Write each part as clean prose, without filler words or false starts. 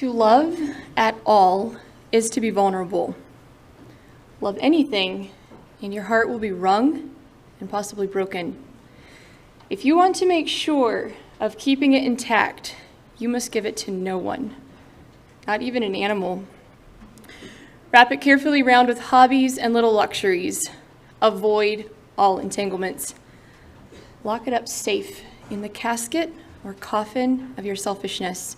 To love at all is to be vulnerable. Love anything, and your heart will be wrung and possibly broken. If you want to make sure of keeping it intact, you must give it to no one, not even an animal. Wrap it carefully round with hobbies and little luxuries. Avoid all entanglements. Lock it up safe in the casket or coffin of your selfishness.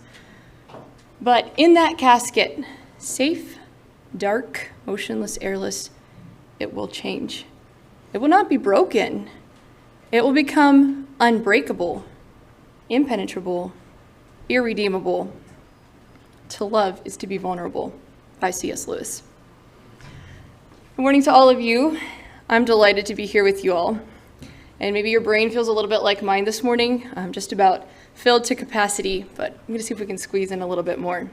But in that casket, safe, dark, motionless, airless, it will change. It will not be broken. It will become unbreakable, impenetrable, irredeemable. To love is to be vulnerable, by C.S. Lewis. Good morning to all of you. I'm delighted to be here with you all. And maybe your brain feels a little bit like mine this morning. I'm just about filled to capacity, but I'm going to see if we can squeeze in a little bit more.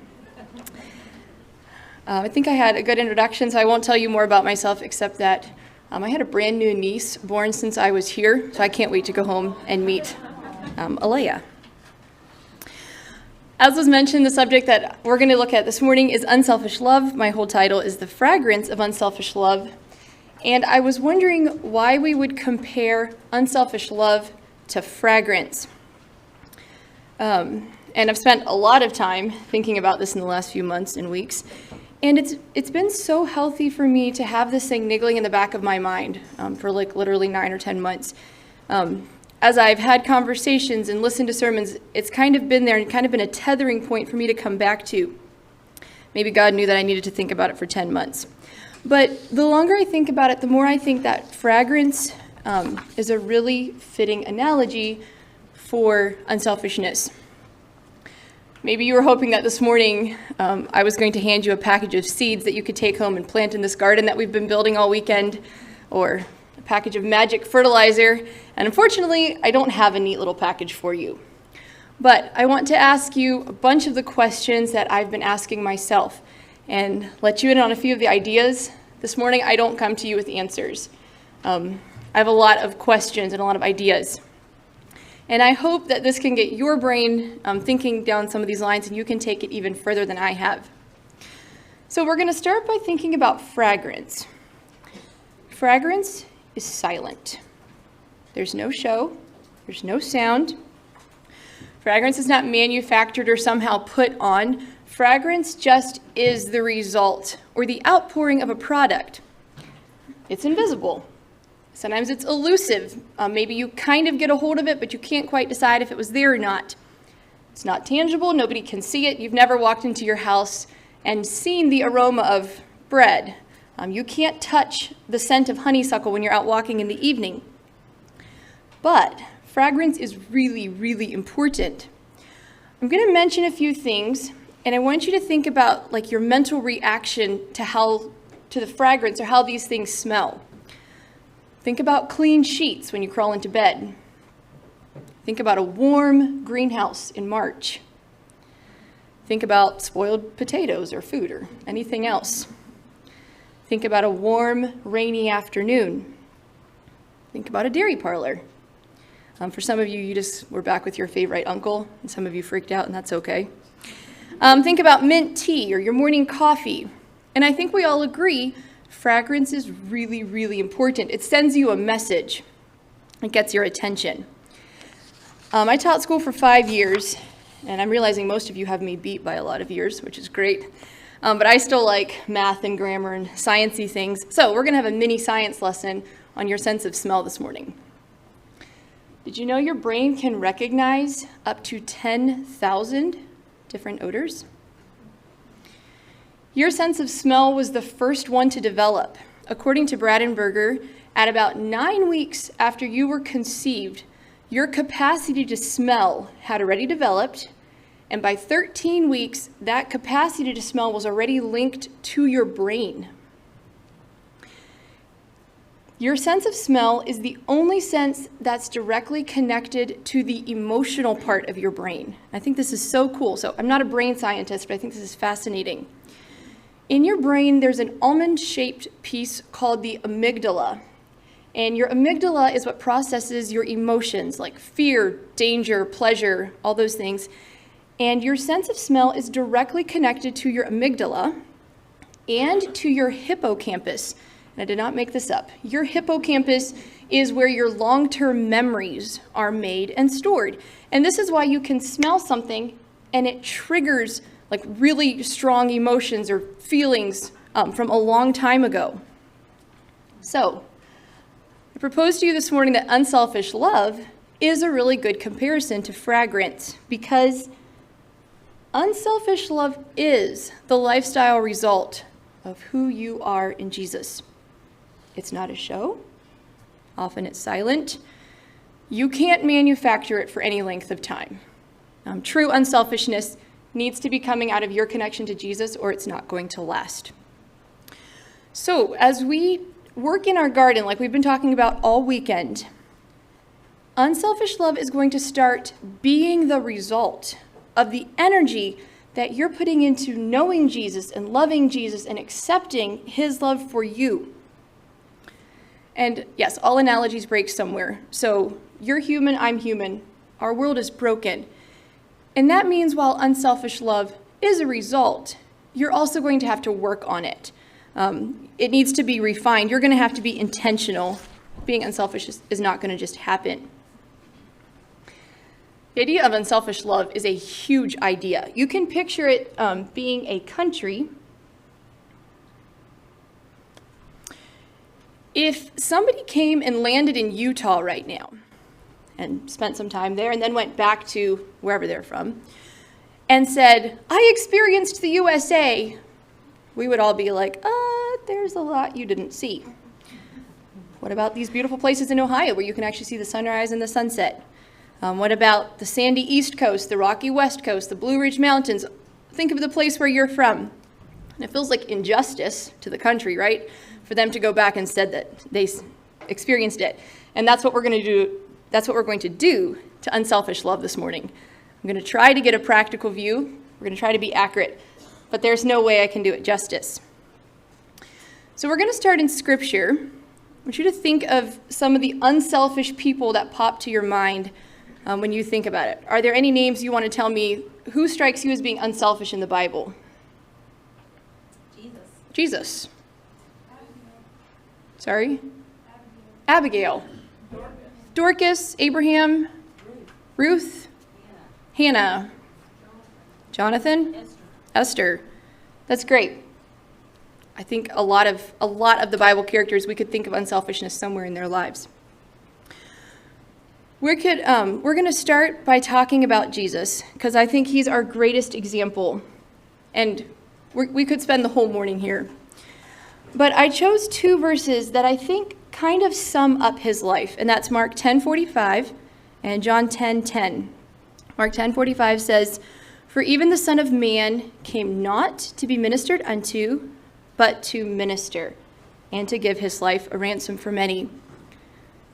I think I had a good introduction, so I won't tell you more about myself except that I had a brand new niece born since I was here, so I can't wait to go home and meet Alea. As was mentioned, the subject that we're going to look at this morning is unselfish love. My whole title is The Fragrance of Unselfish Love. And I was wondering why we would compare unselfish love to fragrance. And I've spent a lot of time thinking about this in the last few months and weeks. And it's been so healthy for me to have this thing niggling in the back of my mind for like literally 9 or 10 months. As I've had conversations and listened to sermons, it's kind of been there and kind of been a tethering point for me to come back to. Maybe God knew that I needed to think about it for 10 months. But the longer I think about it, the more I think that fragrance is a really fitting analogy for unselfishness. Maybe you were hoping that this morning I was going to hand you a package of seeds that you could take home and plant in this garden that we've been building all weekend, or a package of magic fertilizer. And unfortunately, I don't have a neat little package for you. But I want to ask you a bunch of the questions that I've been asking myself and let you in on a few of the ideas. This morning, I don't come to you with answers. I have a lot of questions and a lot of ideas. And I hope that this can get your brain thinking down some of these lines and you can take it even further than I have. So we're going to start by thinking about fragrance. Fragrance is silent. There's no show. There's no sound. Fragrance is not manufactured or somehow put on. Fragrance just is the result or the outpouring of a product. It's invisible. Sometimes it's elusive. Maybe you kind of get a hold of it, but you can't quite decide if it was there or not. It's not tangible. Nobody can see it. You've never walked into your house and seen the aroma of bread. You can't touch the scent of honeysuckle when you're out walking in the evening. But fragrance is really, really important. I'm going to mention a few things, and I want you to think about like your mental reaction to the fragrance or how these things smell. Think about clean sheets when you crawl into bed. Think about a warm greenhouse in March. Think about spoiled potatoes or food or anything else. Think about a warm, rainy afternoon. Think about a dairy parlor. For some of you, you just were back with your favorite uncle, and some of you freaked out, and that's okay. Think about mint tea or your morning coffee. And I think we all agree fragrance is really, really important. It sends you a message. It gets your attention. I taught school for 5 years, and I'm realizing most of you have me beat by a lot of years, which is great. But I still like math and grammar and science-y things. So we're going to have a mini science lesson on your sense of smell this morning. Did you know your brain can recognize up to 10,000 different odors? Your sense of smell was the first one to develop. According to Bradenberger, at about 9 weeks after you were conceived, your capacity to smell had already developed, and by 13 weeks, that capacity to smell was already linked to your brain. Your sense of smell is the only sense that's directly connected to the emotional part of your brain. I think this is so cool. So I'm not a brain scientist, but I think this is fascinating. In your brain, there's an almond-shaped piece called the amygdala. And your amygdala is what processes your emotions like fear, danger, pleasure, all those things. And your sense of smell is directly connected to your amygdala and to your hippocampus. And I did not make this up. Your hippocampus is where your long-term memories are made and stored. And this is why you can smell something and it triggers like really strong emotions or feelings from a long time ago. So, I propose to you this morning that unselfish love is a really good comparison to fragrant, because unselfish love is the lifestyle result of who you are in Jesus. It's not a show. Often it's silent. You can't manufacture it for any length of time. True unselfishness needs to be coming out of your connection to Jesus, or it's not going to last. So as we work in our garden, like we've been talking about all weekend, unselfish love is going to start being the result of the energy that you're putting into knowing Jesus and loving Jesus and accepting his love for you. And yes, all analogies break somewhere. So you're human, I'm human. Our world is broken. And that means while unselfish love is a result, you're also going to have to work on it. It needs to be refined. You're going to have to be intentional. Being unselfish is not going to just happen. The idea of unselfish love is a huge idea. You can picture it being a country. If somebody came and landed in Utah right now and spent some time there and then went back to wherever they're from and said, I experienced the USA, we would all be like, there's a lot you didn't see. What about these beautiful places in Ohio where you can actually see the sunrise and the sunset? What about the sandy East Coast, the rocky West Coast, the Blue Ridge Mountains? Think of the place where you're from. And it feels like injustice to the country, right? For them to go back and said that they experienced it. And that's what we're going to do. That's what we're going to do to unselfish love this morning. I'm going to try to get a practical view. We're going to try to be accurate, but there's no way I can do it justice. So we're going to start in Scripture. I want you to think of some of the unselfish people that pop to your mind when you think about it. Are there any names you want to tell me? Who strikes you as being unselfish in the Bible? Jesus. Sorry? Abigail. Dorcas, Abraham, Ruth, Hannah, Jonathan, Esther. That's great. I think a lot of the Bible characters, we could think of unselfishness somewhere in their lives. We're going to start by talking about Jesus, because I think he's our greatest example, and we could spend the whole morning here. But I chose two verses that I think kind of sum up his life, and that's Mark 10:45 and John 10:10. Mark 10:45 says, "For even the Son of Man came not to be ministered unto, but to minister, and to give his life a ransom for many."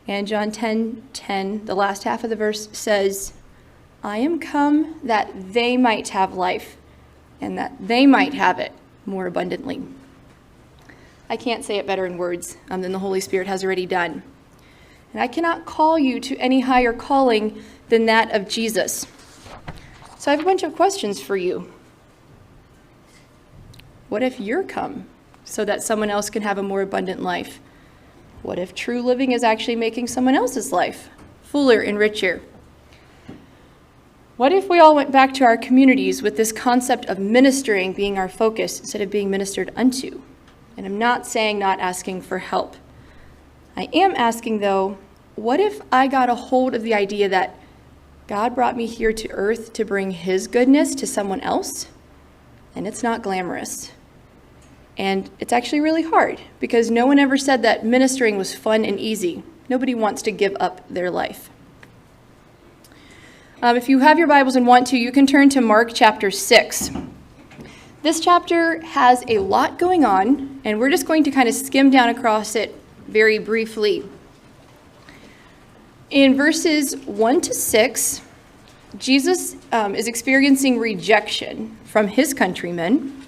And John 10:10, the last half of the verse says, "I am come that they might have life, and that they might have it more abundantly." I can't say it better in words than the Holy Spirit has already done. And I cannot call you to any higher calling than that of Jesus. So I have a bunch of questions for you. What if you're come so that someone else can have a more abundant life? What if true living is actually making someone else's life fuller and richer? What if we all went back to our communities with this concept of ministering being our focus instead of being ministered unto? And I'm not saying not asking for help. I am asking, though, what if I got a hold of the idea that God brought me here to earth to bring his goodness to someone else, and it's not glamorous? And it's actually really hard, because no one ever said that ministering was fun and easy. Nobody wants to give up their life. If you have your Bibles and want to, you can turn to Mark chapter 6. This chapter has a lot going on, and we're just going to kind of skim down across it very briefly. In verses 1 to 6, Jesus is experiencing rejection from his countrymen.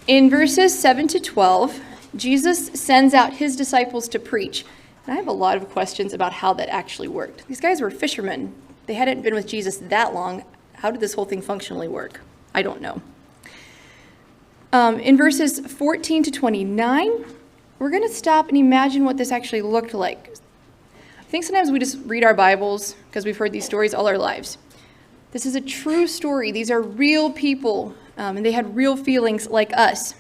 In verses 7 to 12, Jesus sends out his disciples to preach. And I have a lot of questions about how that actually worked. These guys were fishermen. They hadn't been with Jesus that long. How did this whole thing functionally work? I don't know. In verses 14 to 29, we're going to stop and imagine what this actually looked like. I think sometimes we just read our Bibles because we've heard these stories all our lives. This is a true story. These are real people, and they had real feelings like us.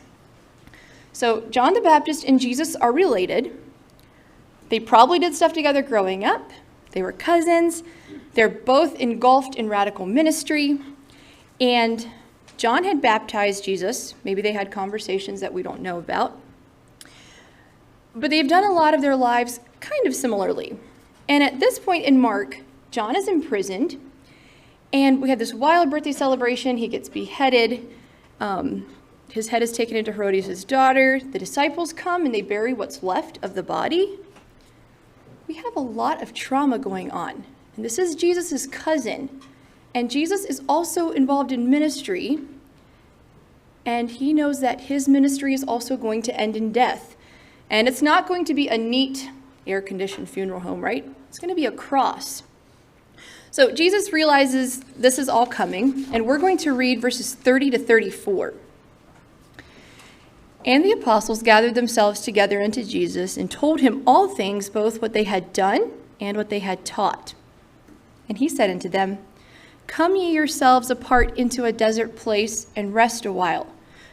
So John the Baptist and Jesus are related. They probably did stuff together growing up. They were cousins. They're both engulfed in radical ministry. And John had baptized Jesus. Maybe they had conversations that we don't know about. But they've done a lot of their lives kind of similarly. And at this point in Mark, John is imprisoned. And we had this wild birthday celebration. He gets beheaded. His head is taken into Herodias' daughter. The disciples come and they bury what's left of the body. We have a lot of trauma going on. And this is Jesus' cousin. And Jesus is also involved in ministry. And he knows that his ministry is also going to end in death. And it's not going to be a neat air-conditioned funeral home, right? It's going to be a cross. So Jesus realizes this is all coming. And we're going to read verses 30 to 34. And the apostles gathered themselves together unto Jesus and told him all things, both what they had done and what they had taught. And he said unto them, Come ye yourselves apart into a desert place and rest a while.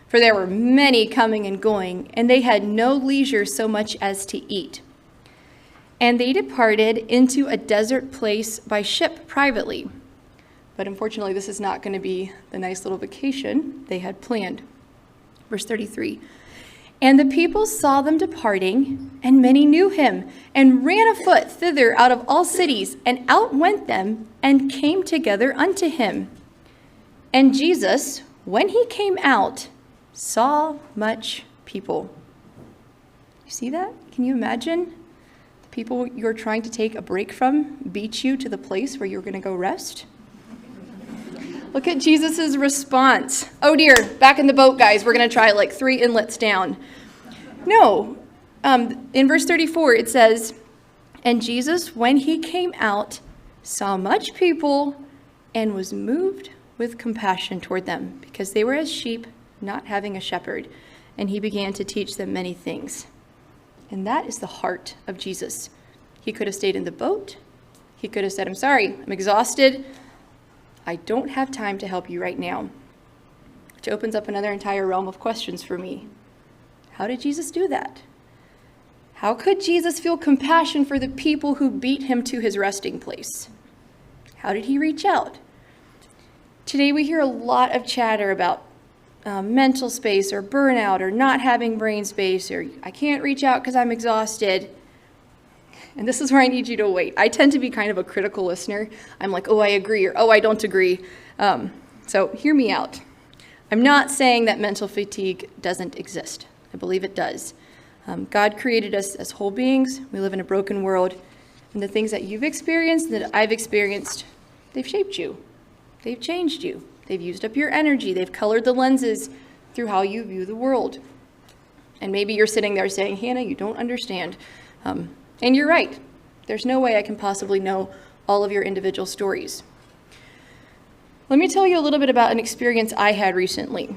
For there were many coming and going, and they had no leisure so much as to eat. And they departed into a desert place by ship privately. But unfortunately, this is not going to be the nice little vacation they had planned. Verse 33. And the people saw them departing, and many knew him, and ran afoot thither out of all cities, and outwent them, and came together unto him. And Jesus, when he came out, saw much people. You see that? Can you imagine? The people you're trying to take a break from beat you to the place where you're going to go rest? Look at Jesus' response. Oh dear, back in the boat, guys. We're going to try like 3 inlets down. No. In verse 34, it says, And Jesus, when he came out, saw much people and was moved with compassion toward them, because they were as sheep not having a shepherd. And he began to teach them many things. And that is the heart of Jesus. He could have stayed in the boat. He could have said, I'm sorry, I'm exhausted. I don't have time to help you right now. Which opens up another entire realm of questions for me. How did Jesus do that? How could Jesus feel compassion for the people who beat him to his resting place? How did he reach out? Today we hear a lot of chatter about mental space or burnout or not having brain space or I can't reach out because I'm exhausted. And this is where I need you to wait. I tend to be kind of a critical listener. I'm like, oh, I agree, or oh, I don't agree. So hear me out. I'm not saying that mental fatigue doesn't exist. I believe it does. God created us as whole beings. We live in a broken world. And the things that you've experienced, that I've experienced, they've shaped you. They've changed you. They've used up your energy. They've colored the lenses through how you view the world. And maybe you're sitting there saying, Hannah, you don't understand. And you're right. There's no way I can possibly know all of your individual stories. Let me tell you a little bit about an experience I had recently.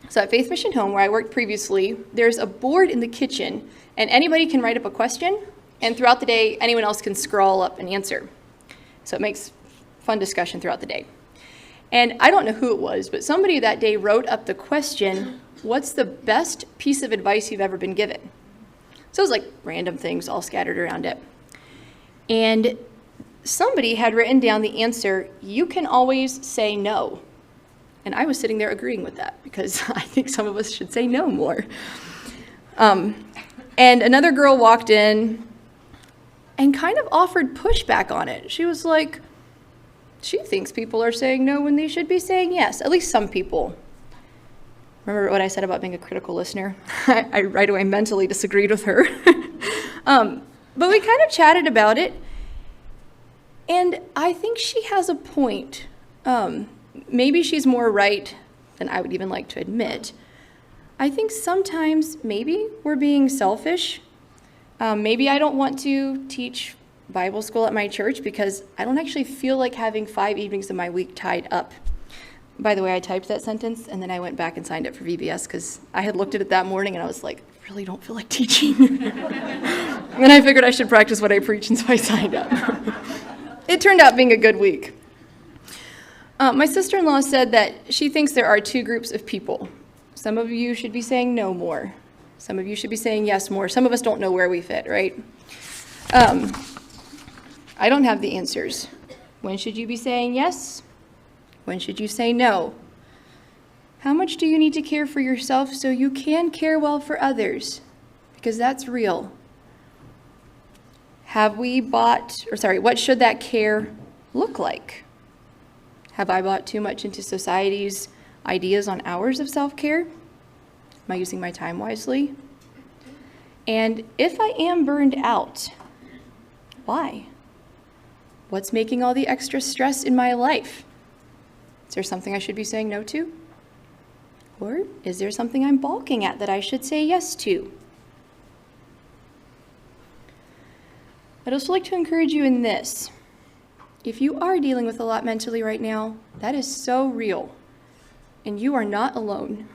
So at Faith Mission Home, where I worked previously, there's a board in the kitchen, and anybody can write up a question, and throughout the day, anyone else can scroll up an answer. So it makes fun discussion throughout the day. And I don't know who it was, but somebody that day wrote up the question, what's the best piece of advice you've ever been given? So it was like random things all scattered around it. And somebody had written down the answer, you can always say no. And I was sitting there agreeing with that because I think some of us should say no more. And another girl walked in and kind of offered pushback on it. She was like, she thinks people are saying no when they should be saying yes, at least some people. Remember what I said about being a critical listener? I right away mentally disagreed with her. But we kind of chatted about it. And I think she has a point. Maybe she's more right than I would even like to admit. I think sometimes maybe we're being selfish. Maybe I don't want to teach Bible school at my church because I don't actually feel like having 5 evenings of my week tied up. By the way, I typed that sentence and then I went back and signed up for VBS because I had looked at it that morning and I was like, I really don't feel like teaching. And then I figured I should practice what I preach, and so I signed up. It turned out being a good week. My sister-in-law said that she thinks there are 2 groups of people. Some of you should be saying no more. Some of you should be saying yes more. Some of us don't know where we fit, right? I don't have the answers. When should you be saying yes? When should you say no? How much do you need to care for yourself so you can care well for others? Because that's real. What should that care look like? Have I bought too much into society's ideas on hours of self-care? Am I using my time wisely? And if I am burned out, why? What's making all the extra stress in my life? Is there something I should be saying no to? Or is there something I'm balking at that I should say yes to? I'd also like to encourage you in this. If you are dealing with a lot mentally right now, that is so real, and you are not alone.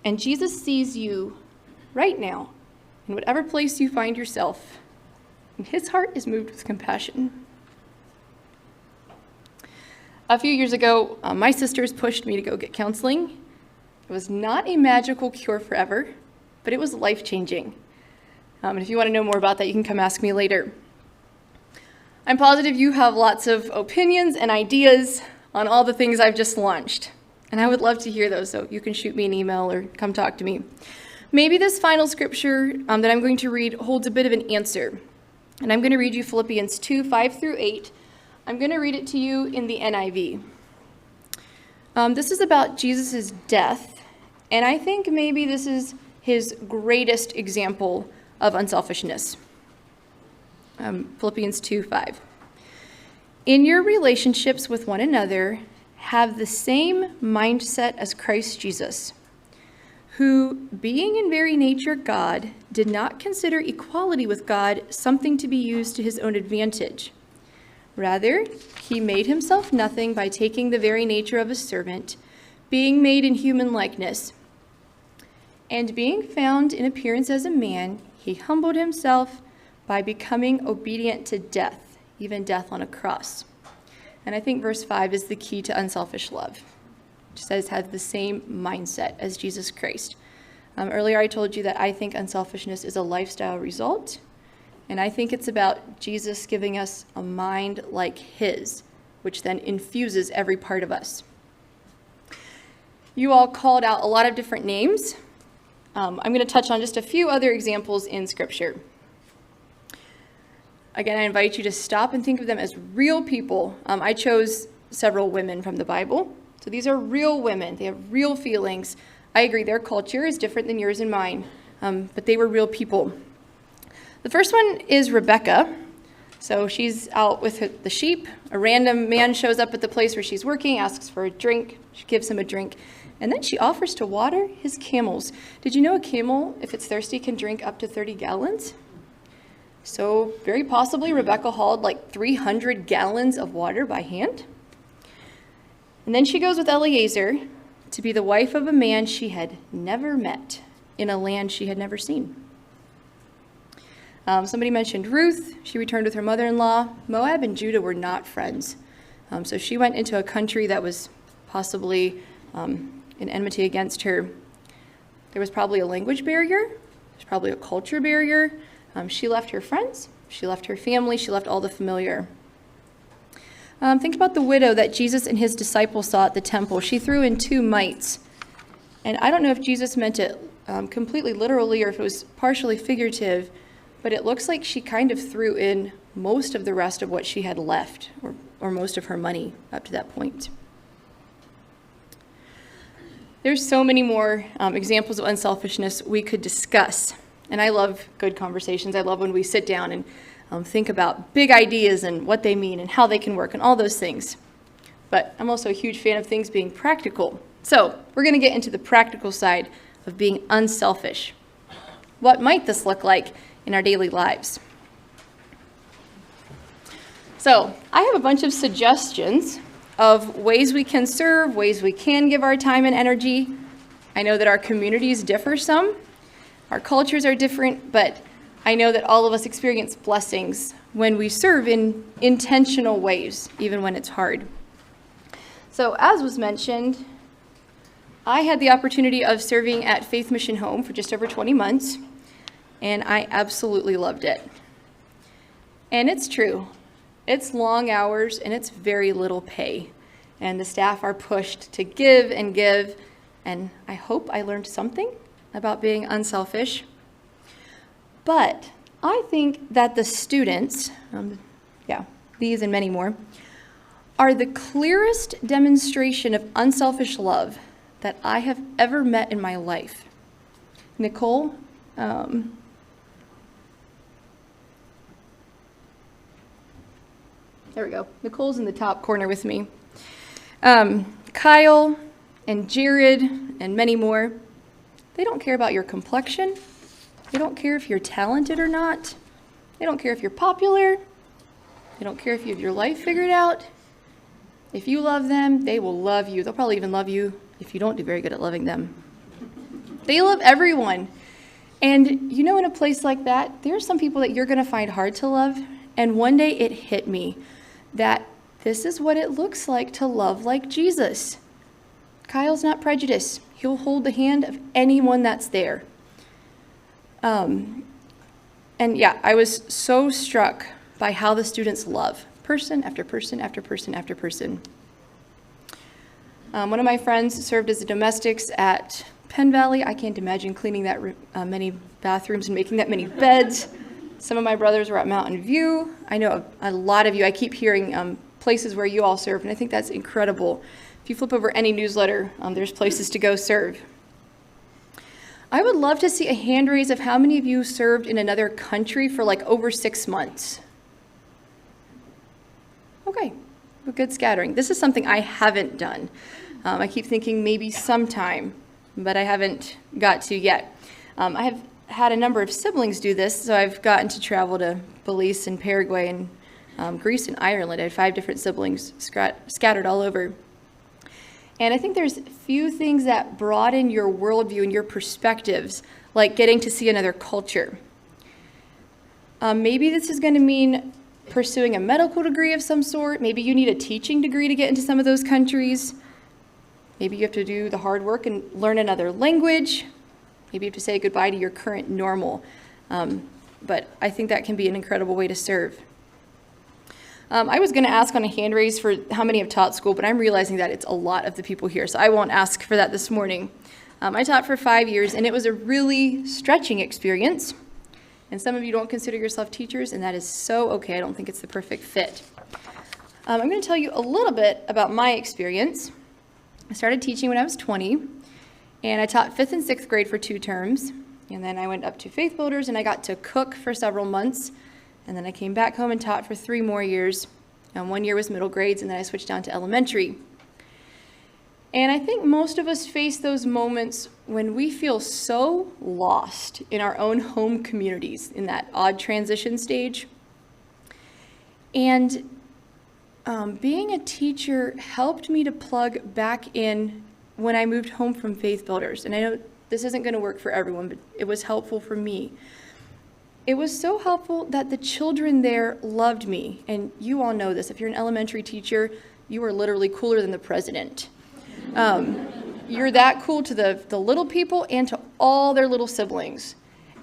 And Jesus sees you right now, in whatever place you find yourself, and his heart is moved with compassion. A few years ago, my sisters pushed me to go get counseling. It was not a magical cure forever, but it was life-changing. And if you want to know more about that, you can come ask me later. I'm positive you have lots of opinions and ideas on all the things I've just launched, and I would love to hear those, so you can shoot me an email or come talk to me. Maybe this final scripture that I'm going to read holds a bit of an answer, and I'm going to read you Philippians 2, 5 through 8. I'm going to read it to you in the NIV. This is about Jesus' death, and I think maybe this is his greatest example of unselfishness. Philippians 2, 5. In your relationships with one another, have the same mindset as Christ Jesus, who, being in very nature God, did not consider equality with God something to be used to his own advantage. Rather, he made himself nothing by taking the very nature of a servant, being made in human likeness. And being found in appearance as a man, he humbled himself by becoming obedient to death, even death on a cross. And I think verse 5 is the key to unselfish love. It says, have the same mindset as Jesus Christ. Earlier I told you that I think unselfishness is a lifestyle result, and I think it's about Jesus giving us a mind like his, which then infuses every part of us. You all called out a lot of different names. I'm going to touch on just a few other examples in Scripture. Again, I invite you to stop and think of them as real people. I chose several women from the Bible. So these are real women. They have real feelings. I agree, their culture is different than yours and mine, but they were real people. The first one is Rebecca. So she's out with the sheep. A random man shows up at the place where she's working, asks for a drink. She gives him a drink. And then she offers to water his camels. Did you know a camel, if it's thirsty, can drink up to 30 gallons? So very possibly Rebecca hauled like 300 gallons of water by hand. And then she goes with Eliezer to be the wife of a man she had never met in a land she had never seen. Somebody mentioned Ruth. She returned with her mother-in-law. Moab and Judah were not friends. So she went into a country that was possibly in enmity against her. There was probably a language barrier. There's probably a culture barrier. She left her friends. She left her family. She left all the familiar. Think about the widow that Jesus and his disciples saw at the temple. She threw in 2 mites. And I don't know if Jesus meant it completely literally or if it was partially figurative, but it looks like she kind of threw in most of the rest of what she had left, or most of her money up to that point. There's so many more examples of unselfishness we could discuss. And I love good conversations. I love when we sit down and think about big ideas and what they mean and how they can work and all those things. But I'm also a huge fan of things being practical. So we're going to get into the practical side of being unselfish. What might this look like in our daily lives? So I have a bunch of suggestions of ways we can serve, ways we can give our time and energy. I know that our communities differ some, our cultures are different, but I know that all of us experience blessings when we serve in intentional ways, even when it's hard. So as was mentioned, I had the opportunity of serving at Faith Mission Home for just over 20 months, and I absolutely loved it. And it's true. It's long hours and it's very little pay. And the staff are pushed to give, and I hope I learned something about being unselfish. But I think that the students, these and many more, are the clearest demonstration of unselfish love that I have ever met in my life. Nicole, there we go. Nicole's in the top corner with me. Kyle and Jared and many more, they don't care about your complexion. They don't care if you're talented or not. They don't care if you're popular. They don't care if you have your life figured out. If you love them, they will love you. They'll probably even love you if you don't do very good at loving them. They love everyone. And you know, in a place like that, there are some people that you're going to find hard to love. And one day it hit me that this is what it looks like to love like Jesus. Kyle's not prejudiced. He'll hold the hand of anyone that's there. I was so struck by how the students love person after person after person after person. One of my friends served as a domestics at Penn Valley. I can't imagine cleaning that many bathrooms and making that many beds. Some of my brothers were at Mountain View. I know a lot of you, I keep hearing places where you all serve, and I think that's incredible. If you flip over any newsletter, there's places to go serve. I would love to see a hand raise of how many of you served in another country for like over 6 months. Okay, a good scattering. This is something I haven't done. I keep thinking maybe sometime, but I haven't got to yet. I have had a number of siblings do this, so I've gotten to travel to Belize and Paraguay and Greece and Ireland. I had 5 different siblings scattered all over. And I think there's few things that broaden your worldview and your perspectives, like getting to see another culture. Maybe this is going to mean pursuing a medical degree of some sort. Maybe you need a teaching degree to get into some of those countries. Maybe you have to do the hard work and learn another language. Maybe you have to say goodbye to your current normal. But I think that can be an incredible way to serve. I was going to ask on a hand raise for how many have taught school, but I'm realizing that it's a lot of the people here, so I won't ask for that this morning. I taught for 5 years, and it was a really stretching experience. And some of you don't consider yourself teachers, and that is so okay. I don't think it's the perfect fit. I'm going to tell you a little bit about my experience. I started teaching when I was 20, and I taught 5th and 6th grade for 2 terms. And then I went up to Faith Builders, and I got to cook for several months. And then I came back home and taught for 3 more years. 1 year was middle grades, and then I switched down to elementary. And I think most of us face those moments when we feel so lost in our own home communities in that odd transition stage. And being a teacher helped me to plug back in when I moved home from Faith Builders. And I know this isn't going to work for everyone, but it was helpful for me. It was so helpful that the children there loved me. And you all know this. If you're an elementary teacher, you are literally cooler than the president. You're that cool to the little people and to all their little siblings.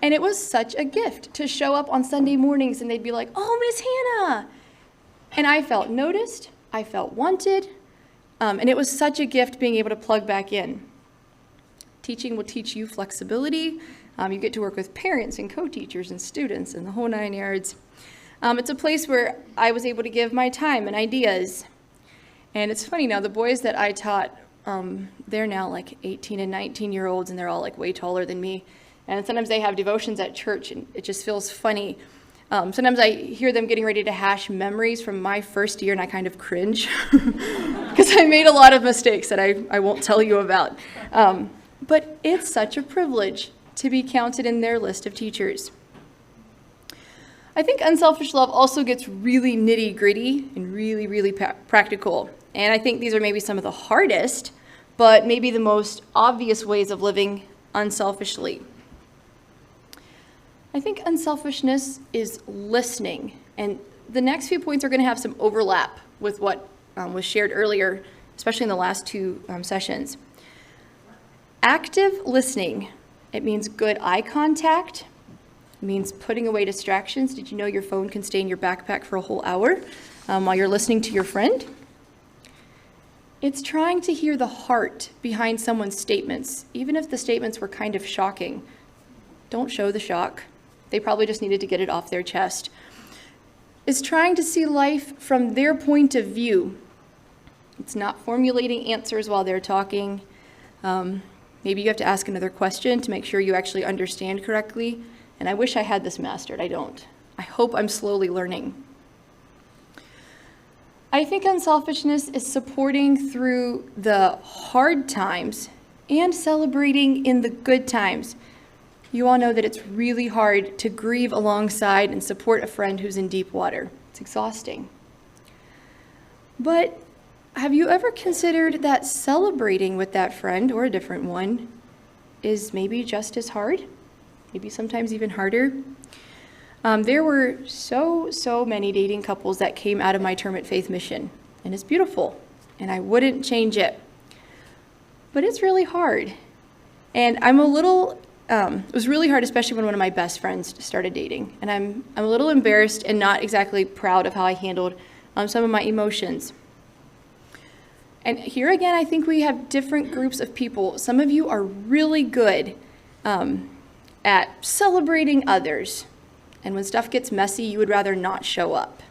And it was such a gift to show up on Sunday mornings and they'd be like, "Oh, Miss Hannah." And I felt noticed, I felt wanted, and it was such a gift being able to plug back in. Teaching will teach you flexibility. You get to work with parents and co-teachers and students and the whole 9 yards. It's a place where I was able to give my time and ideas. And it's funny now, the boys that I taught, they're now like 18 and 19-year-olds, and they're all like way taller than me. And sometimes they have devotions at church, and it just feels funny. Sometimes I hear them getting ready to hash memories from my first year, and I kind of cringe because I made a lot of mistakes that I won't tell you about. But it's such a privilege to be counted in their list of teachers. I think unselfish love also gets really nitty-gritty and really, really practical. And I think these are maybe some of the hardest, but maybe the most obvious ways of living unselfishly. I think unselfishness is listening. And the next few points are going to have some overlap with what was shared earlier, especially in the last two sessions. Active listening. It means good eye contact. It means putting away distractions. Did you know your phone can stay in your backpack for a whole hour while you're listening to your friend? It's trying to hear the heart behind someone's statements, even if the statements were kind of shocking. Don't show the shock. They probably just needed to get it off their chest. It's trying to see life from their point of view. It's not formulating answers while they're talking. Maybe you have to ask another question to make sure you actually understand correctly. And I wish I had this mastered. I don't. I hope I'm slowly learning. I think unselfishness is supporting through the hard times and celebrating in the good times. You all know that it's really hard to grieve alongside and support a friend who's in deep water. It's exhausting. But have you ever considered that celebrating with that friend or a different one is maybe just as hard? Maybe sometimes even harder? There were so many dating couples that came out of my Term at Faith mission, and it's beautiful, and I wouldn't change it. But it's really hard. And it was really hard, especially when one of my best friends started dating. And I'm a little embarrassed and not exactly proud of how I handled some of my emotions. And here again, I think we have different groups of people. Some of you are really good at celebrating others. And when stuff gets messy, you would rather not show up.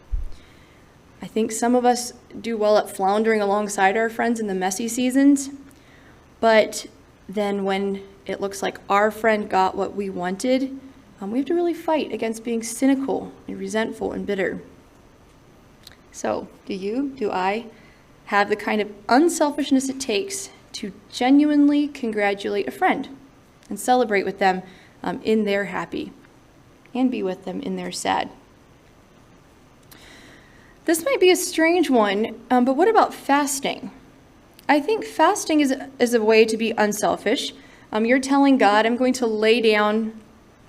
I think some of us do well at floundering alongside our friends in the messy seasons. But then when it looks like our friend got what we wanted, we have to really fight against being cynical and resentful and bitter. So, do I have the kind of unselfishness it takes to genuinely congratulate a friend and celebrate with them in their happy and be with them in their sad? This might be a strange one, but what about fasting? I think fasting is a way to be unselfish. You're telling God, I'm going to lay down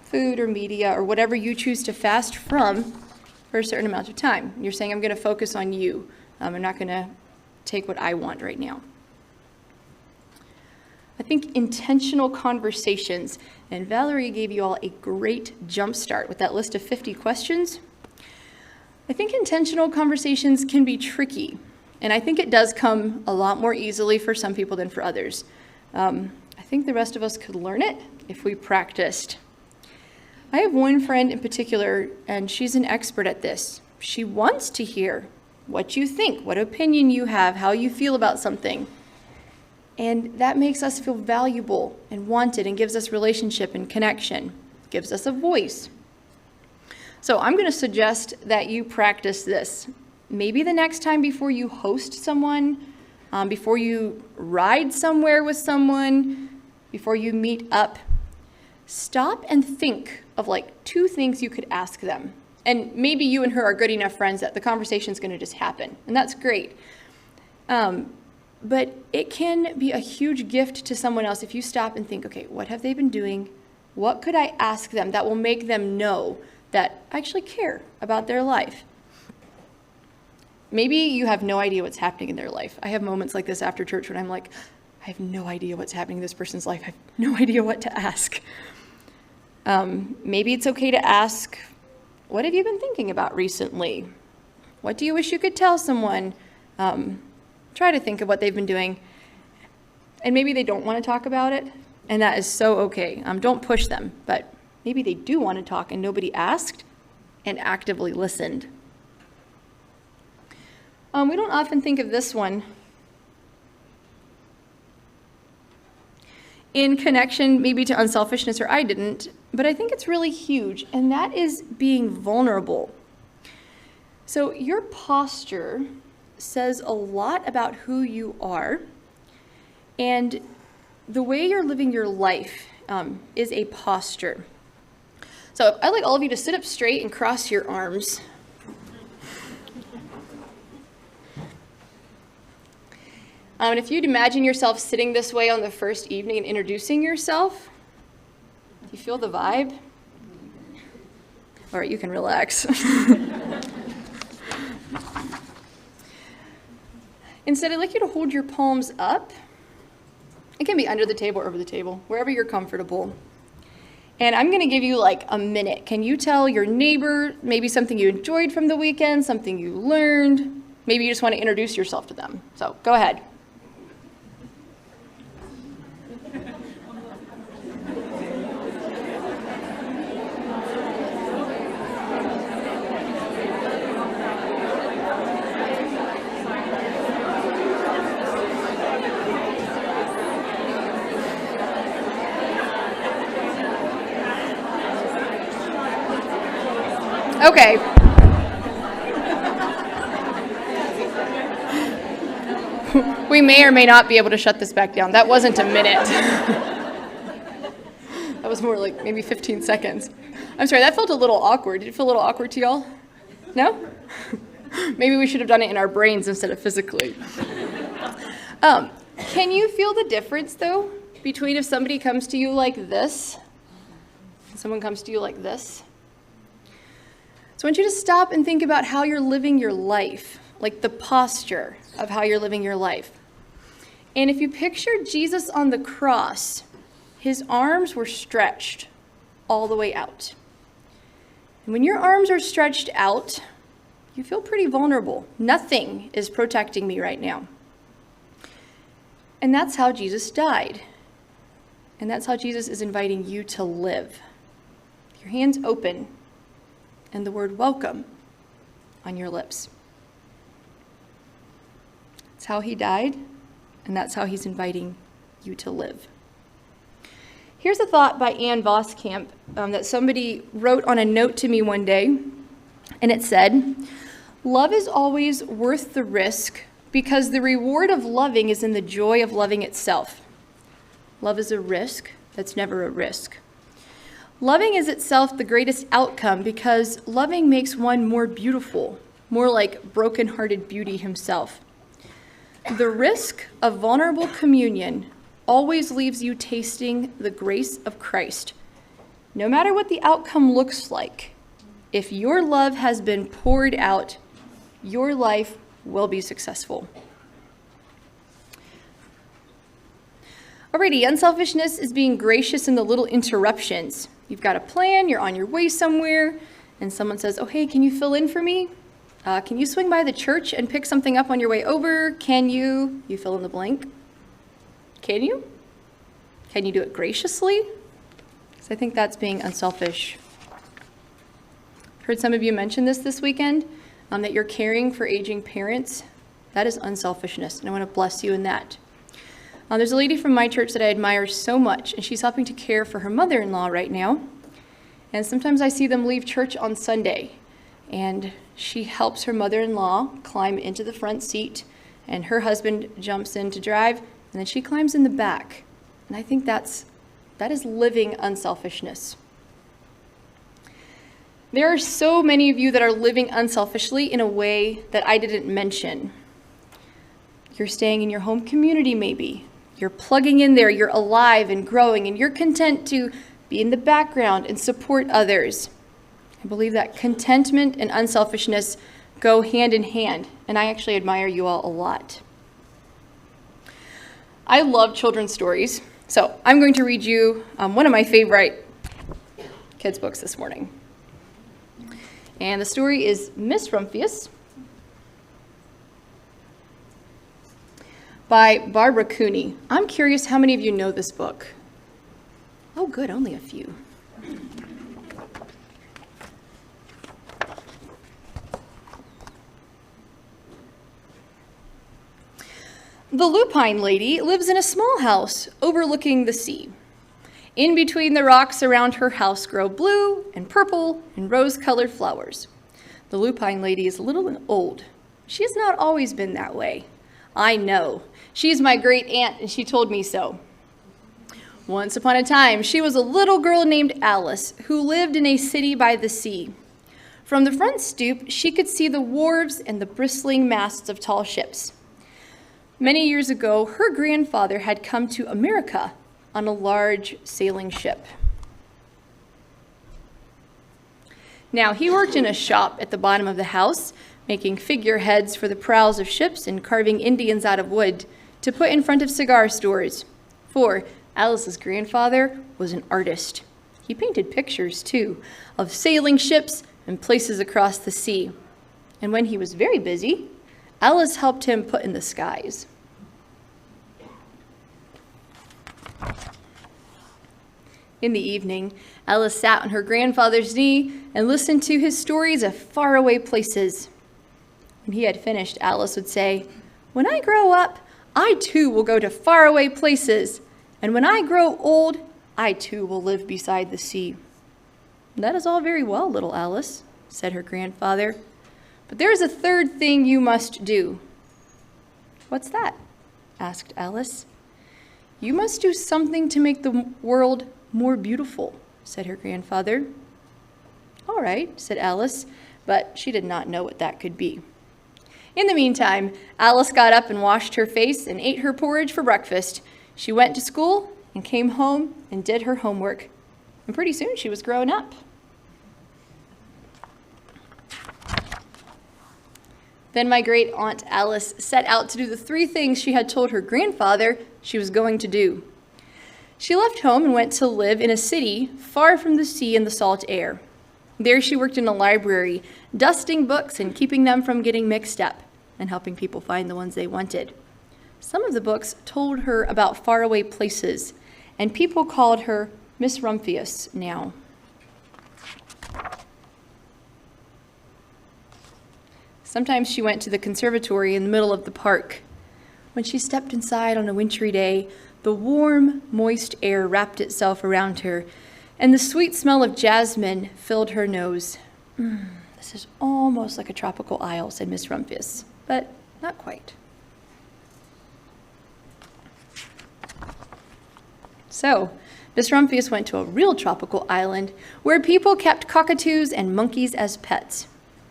food or media or whatever you choose to fast from for a certain amount of time. You're saying, I'm going to focus on you. I'm not going to take what I want right now. I think intentional conversations, and Valerie gave you all a great jump start with that list of 50 questions. I think intentional conversations can be tricky, and I think it does come a lot more easily for some people than for others. I think the rest of us could learn it if we practiced. I have one friend in particular, and she's an expert at this. She wants to hear what you think, what opinion you have, how you feel about something. And that makes us feel valuable and wanted and gives us relationship and connection, gives us a voice. So I'm going to suggest that you practice this. Maybe the next time before you host someone, before you ride somewhere with someone, before you meet up, stop and think of like 2 things you could ask them. And maybe you and her are good enough friends that the conversation's going to just happen, and that's great. But it can be a huge gift to someone else if you stop and think, okay, what have they been doing? What could I ask them that will make them know that I actually care about their life? Maybe you have no idea what's happening in their life. I have moments like this after church when I'm like, I have no idea what's happening in this person's life. I have no idea what to ask. Maybe it's okay to ask, what have you been thinking about recently? What do you wish you could tell someone? Try to think of what they've been doing. And maybe they don't want to talk about it, and that is so okay. Don't push them, but maybe they do want to talk and nobody asked and actively listened. We don't often think of this one in connection maybe to unselfishness, or I didn't, but I think it's really huge, and that is being vulnerable. So your posture says a lot about who you are, and the way you're living your life is a posture. So I'd like all of you to sit up straight and cross your arms. And if you'd imagine yourself sitting this way on the first evening and introducing yourself, do you feel the vibe? All right, you can relax. Instead, I'd like you to hold your palms up. It can be under the table or over the table, wherever you're comfortable. And I'm going to give you like a minute. Can you tell your neighbor maybe something you enjoyed from the weekend, something you learned? Maybe you just want to introduce yourself to them. So go ahead. Okay. We may or may not be able to shut this back down. That wasn't a minute. That was more like maybe 15 seconds. I'm sorry, that felt a little awkward. Did it feel a little awkward to y'all? No? Maybe we should have done it in our brains instead of physically. Can you feel the difference, though, between if somebody comes to you like this, and someone comes to you like this? So I want you to stop and think about how you're living your life, like the posture of how you're living your life. And if you picture Jesus on the cross, his arms were stretched all the way out. And when your arms are stretched out, you feel pretty vulnerable. Nothing is protecting me right now. And that's how Jesus died. And that's how Jesus is inviting you to live. Your hands open and the word welcome on your lips. That's how he died, and that's how he's inviting you to live. Here's a thought by Ann Voskamp that somebody wrote on a note to me one day, and it said, "Love is always worth the risk because the reward of loving is in the joy of loving itself. Love is a risk that's never a risk. Loving is itself the greatest outcome because loving makes one more beautiful, more like broken-hearted beauty himself. The risk of vulnerable communion always leaves you tasting the grace of Christ. No matter what the outcome looks like, if your love has been poured out, your life will be successful." Alrighty, unselfishness is being gracious in the little interruptions. You've got a plan, you're on your way somewhere, and someone says, "Oh, hey, can you fill in for me? Can you swing by the church and pick something up on your way over? Can you fill in the blank? Can you? Can you do it graciously?" Because I think that's being unselfish. I've heard some of you mention this weekend, that you're caring for aging parents. That is unselfishness, and I want to bless you in that. There's a lady from my church that I admire so much, and she's helping to care for her mother-in-law right now. And sometimes I see them leave church on Sunday, and she helps her mother-in-law climb into the front seat, and her husband jumps in to drive, and then she climbs in the back. And I think that is living unselfishness. There are so many of you that are living unselfishly in a way that I didn't mention. You're staying in your home community maybe. You're plugging in there, you're alive and growing, and you're content to be in the background and support others. I believe that contentment and unselfishness go hand in hand, and I actually admire you all a lot. I love children's stories, so I'm going to read you one of my favorite kids' books this morning. And the story is Miss Rumphius by Barbara Cooney. I'm curious how many of you know this book. Oh, good, only a few. The lupine lady lives in a small house overlooking the sea. In between the rocks around her house grow blue and purple and rose-colored flowers. The lupine lady is little and old. She has not always been that way. I know. She's my great aunt, and she told me so. Once upon a time, she was a little girl named Alice who lived in a city by the sea. From the front stoop, she could see the wharves and the bristling masts of tall ships. Many years ago, her grandfather had come to America on a large sailing ship. Now, he worked in a shop at the bottom of the house, making figureheads for the prows of ships and carving Indians out of wood to put in front of cigar stores. For Alice's grandfather was an artist. He painted pictures, too, of sailing ships and places across the sea. And when he was very busy, Alice helped him put in the skies. In the evening, Alice sat on her grandfather's knee and listened to his stories of faraway places. When he had finished, Alice would say, "When I grow up, I too will go to faraway places. And when I grow old, I too will live beside the sea." "That is all very well, little Alice," said her grandfather, "but there is a third thing you must do." "What's that?" asked Alice. "You must do something to make the world more beautiful," said her grandfather. "All right," said Alice, but she did not know what that could be. In the meantime, Alice got up and washed her face and ate her porridge for breakfast. She went to school and came home and did her homework. And pretty soon she was growing up. Then my great aunt Alice set out to do the 3 things she had told her grandfather she was going to do. She left home and went to live in a city far from the sea and the salt air. There she worked in a library, dusting books and keeping them from getting mixed up, and helping people find the ones they wanted. Some of the books told her about faraway places, and people called her Miss Rumphius now. Sometimes she went to the conservatory in the middle of the park. When she stepped inside on a wintry day, the warm, moist air wrapped itself around her, and the sweet smell of jasmine filled her nose. This is almost like a tropical isle," said Miss Rumphius, "but not quite." So, Miss Rumphius went to a real tropical island where people kept cockatoos and monkeys as pets.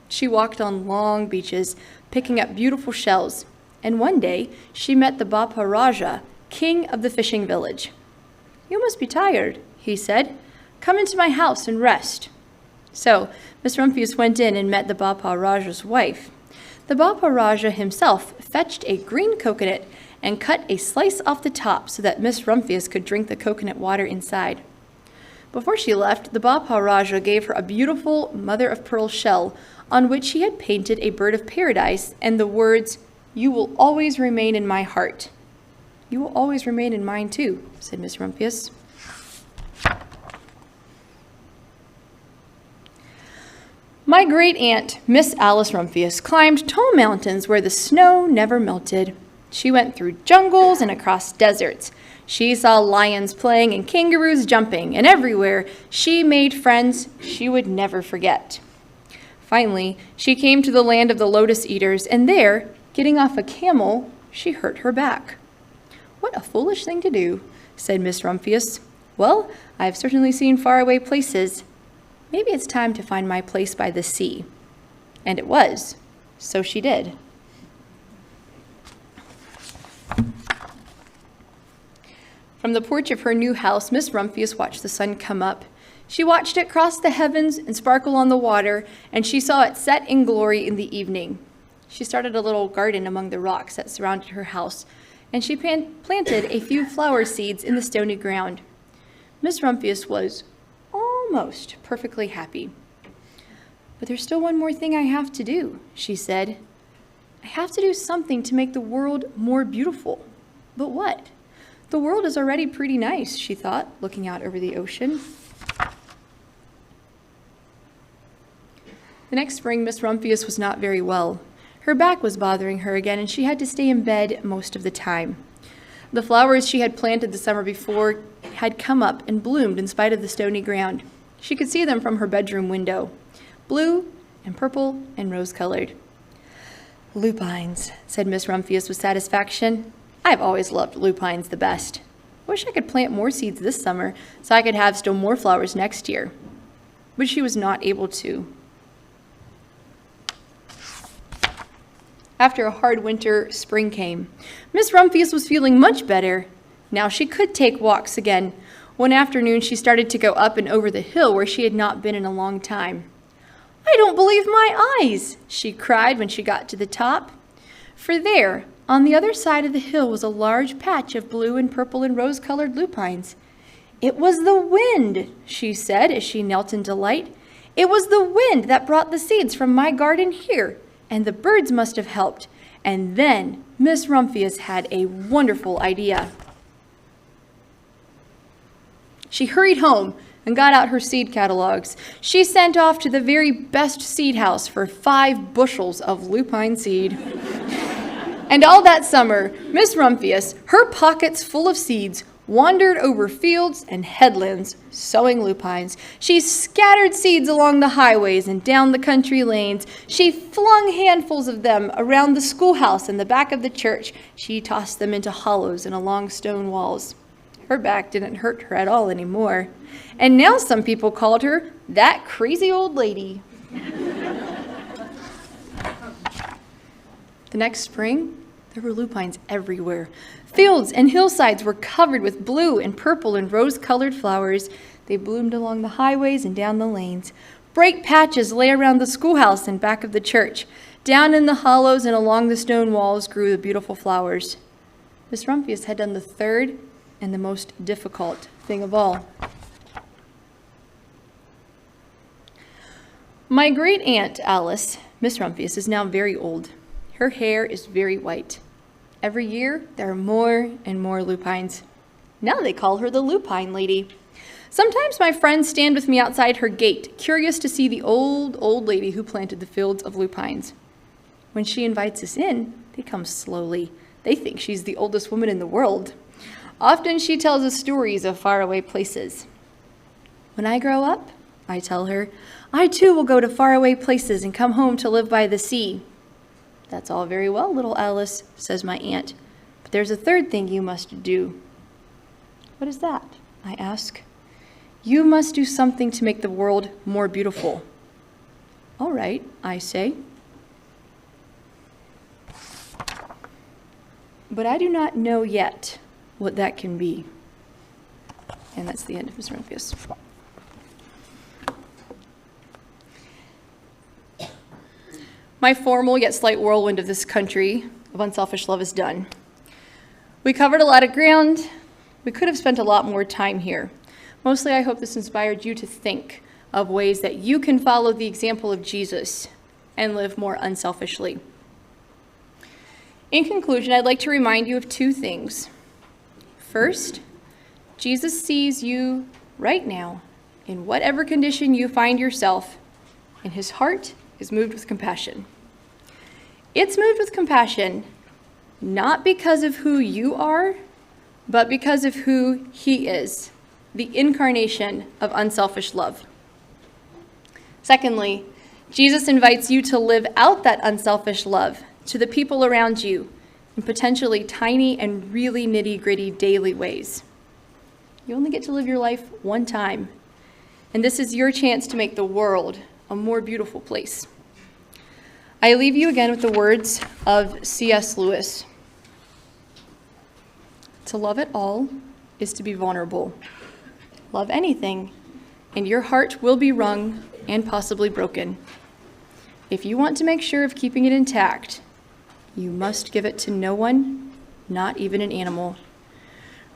She walked on long beaches, picking up beautiful shells, and one day she met the Bapa Raja, king of the fishing village. "You must be tired," he said. "Come into my house and rest." So, Miss Rumphius went in and met the Bapa Raja's wife. The Bapa Raja himself fetched a green coconut and cut a slice off the top so that Miss Rumphius could drink the coconut water inside. Before she left, the Bapa Raja gave her a beautiful mother-of-pearl shell on which he had painted a bird of paradise and the words, "You will always remain in my heart." "You will always remain in mine too," said Miss Rumphius. My great-aunt, Miss Alice Rumphius, climbed tall mountains where the snow never melted. She went through jungles and across deserts. She saw lions playing and kangaroos jumping, and everywhere she made friends she would never forget. Finally, she came to the land of the lotus eaters, and there, getting off a camel, she hurt her back. "What a foolish thing to do," said Miss Rumphius. "Well, I've certainly seen faraway places. Maybe it's time to find my place by the sea." And it was. So she did. From the porch of her new house, Miss Rumphius watched the sun come up. She watched it cross the heavens and sparkle on the water, and she saw it set in glory in the evening. She started a little garden among the rocks that surrounded her house, and she planted a few flower seeds in the stony ground. Miss Rumphius was almost perfectly happy. "But there's still one more thing I have to do," she said. "I have to do something to make the world more beautiful. But what? The world is already pretty nice," she thought, looking out over the ocean. The next spring, Miss Rumphius was not very well. Her back was bothering her again, and she had to stay in bed most of the time. The flowers she had planted the summer before had come up and bloomed in spite of the stony ground. She could see them from her bedroom window, blue and purple and rose-colored. "Lupines," said Miss Rumphius with satisfaction. "I've always loved lupines the best." I wish I could plant more seeds this summer so I could have still more flowers next year. But she was not able to. After a hard winter, spring came. Miss Rumphius was feeling much better. Now she could take walks again. One afternoon, she started to go up and over the hill where she had not been in a long time. "I don't believe my eyes," she cried when she got to the top. For there, on the other side of the hill, was a large patch of blue and purple and rose-colored lupines. "It was the wind," she said as she knelt in delight. "It was the wind that brought the seeds from my garden here, and the birds must have helped." And then Miss Rumphius had a wonderful idea. She hurried home and got out her seed catalogs. She sent off to the very best seed house for 5 bushels of lupine seed. And all that summer, Miss Rumphius, her pockets full of seeds, wandered over fields and headlands, sowing lupines. She scattered seeds along the highways and down the country lanes. She flung handfuls of them around the schoolhouse and the back of the church. She tossed them into hollows and along stone walls. Her back didn't hurt her at all anymore. And now some people called her that crazy old lady. The next spring, there were lupines everywhere. Fields and hillsides were covered with blue and purple and rose-colored flowers. They bloomed along the highways and down the lanes. Bright patches lay around the schoolhouse and back of the church. Down in the hollows and along the stone walls grew the beautiful flowers. Miss Rumphius had done the third and the most difficult thing of all. My great-aunt Alice, Miss Rumphius, is now very old. Her hair is very white. Every year, there are more and more lupines. Now they call her the lupine lady. Sometimes my friends stand with me outside her gate, curious to see the old lady who planted the fields of lupines. When she invites us in, they come slowly. They think she's the oldest woman in the world. Often she tells us stories of faraway places. When I grow up, I tell her, I too will go to faraway places and come home to live by the sea. That's all very well, little Alice, says my aunt, but there's a third thing you must do. What is that? I ask. You must do something to make the world more beautiful. All right, I say. But I do not know yet what that can be. And that's the end of Miss Rumphius. My formal yet slight whirlwind of this country of unselfish love is done. We covered a lot of ground. We could have spent a lot more time here. Mostly, I hope this inspired you to think of ways that you can follow the example of Jesus and live more unselfishly. In conclusion, I'd like to remind you of 2 things. First, Jesus sees you right now in whatever condition you find yourself, and his heart is moved with compassion. It's moved with compassion not because of who you are, but because of who he is, the incarnation of unselfish love. Secondly, Jesus invites you to live out that unselfish love to the people around you in potentially tiny and really nitty-gritty daily ways. You only get to live your life one time, and this is your chance to make the world a more beautiful place. I leave you again with the words of C.S. Lewis. To love at all is to be vulnerable. Love anything, and your heart will be wrung and possibly broken. If you want to make sure of keeping it intact, you must give it to no one, not even an animal.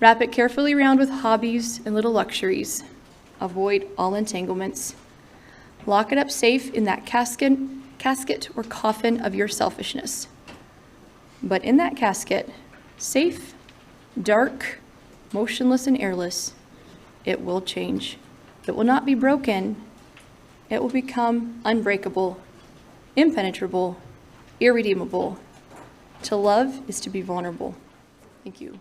Wrap it carefully around with hobbies and little luxuries. Avoid all entanglements. Lock it up safe in that casket or coffin of your selfishness. But in that casket, safe, dark, motionless, and airless, it will change. It will not be broken. It will become unbreakable, impenetrable, irredeemable. To love is to be vulnerable. Thank you.